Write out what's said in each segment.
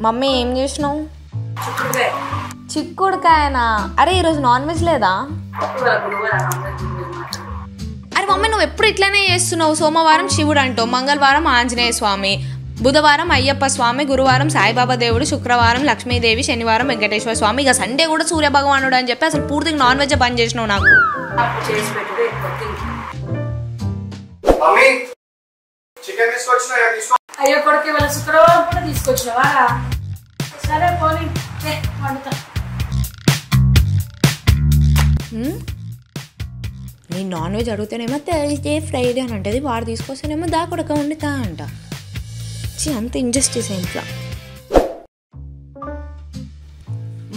Mummy ఏం చేసినావు? చిక్కుడుకాయనా? అరే ఈరోజు నాన్ వెజ్ లేదా? అరే మమ్మీ నువ్వు ఎప్పుడు ఇట్లానే చేస్తున్నావు. సోమవారం శివుడు అంటావు, మంగళవారం ఆంజనేయ స్వామి, బుధవారం అయ్యప్ప స్వామి, గురువారం సాయిబాబా దేవుడు, శుక్రవారం లక్ష్మీదేవి, శనివారం వెంకటేశ్వర స్వామి, ఇక సండే కూడా సూర్య భగవానుడు అని చెప్పి అసలు పూర్తిగా నాన్ వెజ్ బంద్ చేసినావు నాకు. అయ్యో కొడుకు ఇవాళ శుక్రవారం కూడా తీసుకొచ్చినావా? సరే పోనీ వండుతా. నేను నాన్ వెజ్ అడుగుతానేమో థర్స్డే ఫ్రైడే అని అంటది, వాడు తీసుకొస్తేనేమో దాకొడక వండుతా అంట. అంత ఇంజస్టిస్ ఇంట్లో.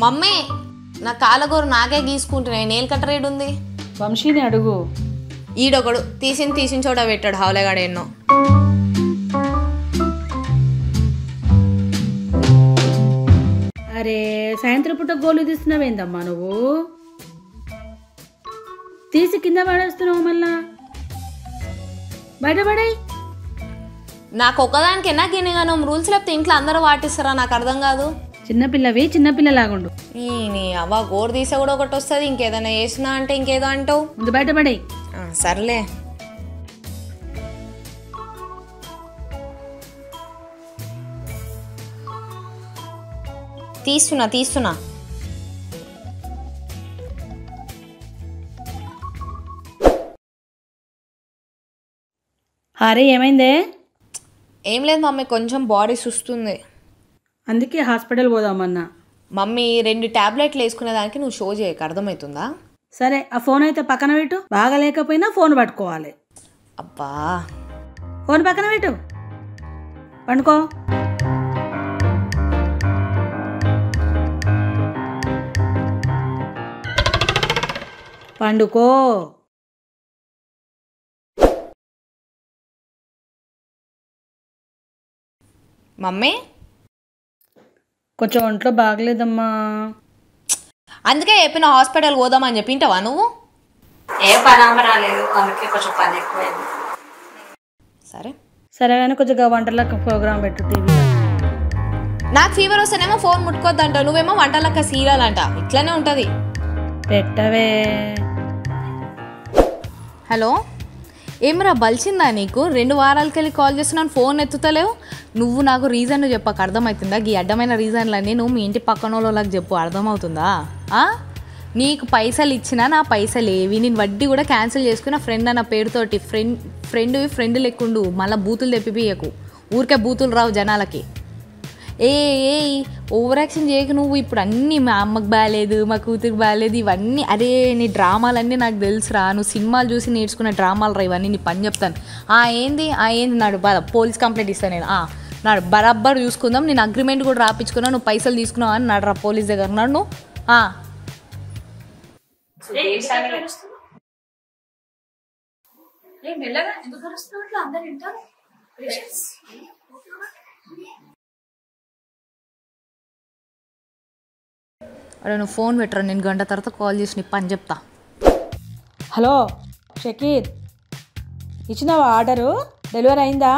మమ్మీ నా కాలగూర నాకే గీసుకుంటున్నాయి, నేల్ కట్టర్ రేట్ ఉంది. వంశీని అడుగు. ఈడొకడు తీసిన చోట పెట్టాడు హౌలగాడు ఎన్నో. అరే సాయంత్రం పూట గోలు తీస్తున్నావేందమ్మా నువ్వు? తీసి కింద పడేస్తున్నావు మళ్ళా. బయటపడాయి. నాకు ఒక్కదానికైనా గిన్నెగాను రూల్స్ లేకపోతే ఇంట్లో అందరూ పాటిస్తారా? నాకు అర్థం కాదు. చిన్నపిల్లవి చిన్నపిల్లలాగుండు. నీ అవ్వ గోరు తీసా కూడా ఒకటి వస్తుంది, ఇంకేదైనా వేసినా అంటే ఇంకేదో అంటావు. ముందు బయటపడాయి. సర్లే. తీస్తున్నా. అరే ఏమైందే? ఏం లేదు మమ్మీ, కొంచెం బాడీ సుస్తుంది, అందుకే హాస్పిటల్ పోదామన్నా. మమ్మీ 2 టాబ్లెట్లు వేసుకునే దానికి నువ్వు షో చేయక, అర్థమవుతుందా? సరే ఆ ఫోన్ అయితే పక్కన పెట్టు. బాగా లేకపోయినా ఫోన్ పట్టుకోవాలి. అబ్బా ఫోన్ పక్కన పెట్టు, పండుకో. పండుకో. మమ్మీ కొంచెం ఒంట్లో బాగలేదమ్మా, అందుకే చెప్పిన హాస్పిటల్ పోదామని చెప్పి. వింటావా నువ్వు? ఏ పని రాలేదు, అందుకే కొంచెం పని ఎక్కువైంది. సరే కానీ కొంచెం వంటలక్క ప్రోగ్రామ్ పెట్టు టీవీలో. నాకు ఫీవర్ వస్తేనేమో ఫోన్ ముట్టుకోద్దంట, నువ్వేమో వంటలక్క సీరియల్ అంట. ఇట్లానే ఉంటుంది. పెట్టవే. హలో, ఏమరా బలిచిందా నీకు? 2 వారాలకెళ్ళి కాల్ చేస్తున్నాను, ఫోన్ ఎత్తుతలేవు. నువ్వు నాకు రీజన్ చెప్పక, అర్థమవుతుందా? ఈ అడ్డమైన రీజన్లన్నీ నువ్వు మీ ఇంటి పక్కన వాళ్ళకి చెప్పు, అర్థమవుతుందా? నీకు పైసలు ఇచ్చినా నా పైసలు ఏవి, నేను వడ్డీ కూడా క్యాన్సిల్ చేసుకుని నా ఫ్రెండ్ అన్న పేరుతోటి. ఫ్రెండ్ లెక్కుండు, మళ్ళీ బూతులు తెప్పిపియకు. ఊరికే బూతులు రావు జనాలకి. ఏ ఓవర్ యాక్షన్ చేయకు నువ్వు. ఇప్పుడు అన్నీ మా అమ్మకి బాగాలేదు, మా కూతురికి బాగాలేదు, ఇవన్నీ అరే నీ డ్రామాలన్నీ నాకు తెలుసురా. నువ్వు సినిమాలు చూసి నేర్చుకునే డ్రామాలు రా ఇవన్నీ. నీ పని చెప్తాను. ఏంది నాడు పోలీస్ కంప్లైంట్ ఇస్తాను నేను. నాడు బరాబర్ చూసుకుందాం. నేను అగ్రిమెంట్ కూడా రాపించుకున్నా, నువ్వు పైసలు తీసుకున్నావు అని నాడు రా పోలీస్ దగ్గర నాడు. నువ్వు అరే నువ్వు ఫోన్ పెట్టరా, నేను గంట తర్వాత కాల్ చేసి నీ పని చెప్తా. హలో షకీర్, ఇచ్చినావా ఆర్డరు? డెలివరీ అయిందా?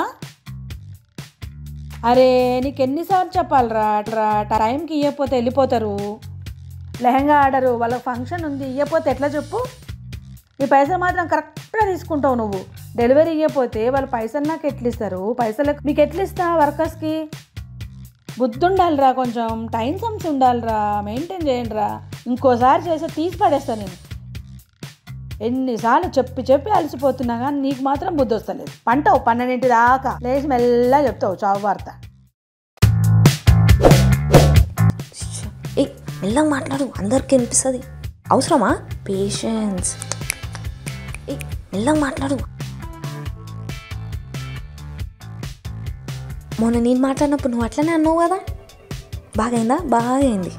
అరే నీకు ఎన్నిసార్లు చెప్పాలరా, అట్లా టైంకి ఇవ్వకపోతే వెళ్ళిపోతారు. లెహంగా ఆర్డరు, వాళ్ళకి ఫంక్షన్ ఉంది, ఇవ్వకపోతే ఎట్లా చెప్పు? ఈ పైసలు మాత్రం కరెక్ట్గా తీసుకుంటావు నువ్వు. డెలివరీ ఇవ్వకపోతే వాళ్ళు పైసలు నాకు ఎట్లు ఇస్తారు? పైసలు మీకు ఎట్లు ఇస్తా? వర్కర్స్కి బుద్ధి ఉండాలిరా, కొంచెం టైం సెన్స్ ఉండాలిరా, మెయింటైన్ చేయండి రా. ఇంకోసారి చేస్తే తీసి పడేస్తాను నేను. ఎన్నిసార్లు చెప్పి అలసిపోతున్నా కానీ నీకు మాత్రం బుద్ధి వస్తలేదు. పంటావు 12 దాకా లేచి మెల్లగా చెప్తావు చావు వార్త. మెల్లగా మాట్లాడు, అందరికి వినిపిస్తుంది. అవసరమా? పేషెన్స్. మెల్లగా మాట్లాడు. మొన్న నేను మాట్లాడినప్పుడు నువ్వు అట్లనే అన్నావు కదా. బాగైందా? బాగైంది.